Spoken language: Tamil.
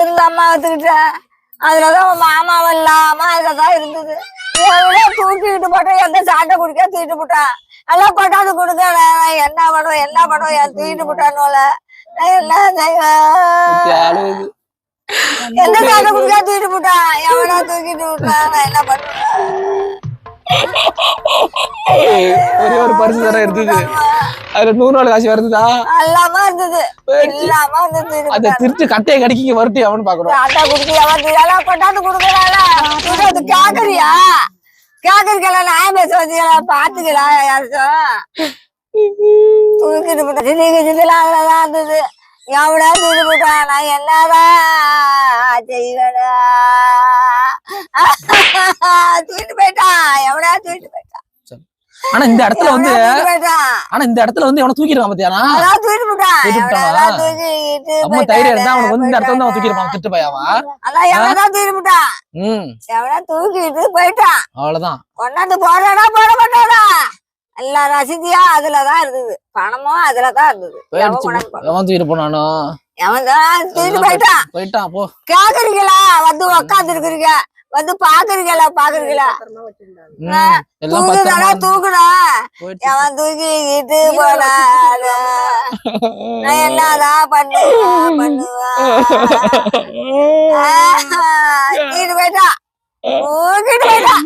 இருந்த அம்மா வச்சுக்கிட்டேன். அதுலதான் உன் மாமாவும் இல்லாம அதுலதான் இருந்தது. எவ்வளோ தூக்கிட்டு போட்டோம், எந்த சாட்டை குடிக்க தூக்கிட்டு போட்டான். எல்லாம் கொண்டாந்து கொடுக்க என்ன பண்ணுவோம் என் தூக்கிட்டு போட்டானோல. நான் என்ன செய்வேன்? எந்த சாட்டை குடிக்க தூக்கிட்டு போட்டான், எவனா தூக்கிட்டு விட்டான், நான் என்ன பண்ணுவேன்? ஒரே ஒரு பரிசு தர இருந்தது, அதுல 100 நாள் காசு வருதுதா எல்லாமே இருந்தது. இல்லாம இருந்தது. அதை திருட்டு கட்டையை கடிக்க வருட்டி அவனு பாக்குறோம். சாட்டை குடிக்க எல்லாம் கொண்டாந்து கொடுக்கறால. கேக்குறியா? கேக்குறீங்களா? நான் பேச வச்சுக்கல, பாத்துக்கலா யாருக்கும். தூக்கிட்டு போட்டா சிதிலாம் அதுலதான் இருந்தது. எவனா தூக்கிட்டு போட்டான், நான் என்னதான் செய்வேனா? தூக்கிட்டு போயிட்டான், எவனா தூக்கிட்டு போயிட்டான். ஆனா இந்த இடத்துல வந்து எவனை தூக்கிடுவான் பாத்தியானா? தூக்கிட்டு போட்டான். அம்மா தைரியம் இருந்தா அவனுக்கு வந்து இந்த இடத்துல வந்து அவன் தூக்கிருப்பான். திட்டு பையாவா அதான் எவனா தூக்கிட்டு போட்டான். எவனா தூக்கிட்டு போயிட்டான். அவ்வளவுதான். கொண்டாந்து போடாடா போட மாட்டாடா. எல்லா ரசீதியா அதுலதான் இருந்தது, பணமும் அதுலதான் இருந்தது. எவன் தூக்கிட்டு போனானோ எவன் தான் தூக்கிட்டு போயிட்டான். போ. கேக்குறீங்களா? வந்து உக்காந்து இருக்கிறீங்க, வந்து பாக்குறீங்களா? தூக்குனா எவன் தூக்கிட்டு போன என்னதான் பண்ணுவேன்? தூக்கிட்டு போயிட்டான். தூக்கிட்டு போயிட்டான்.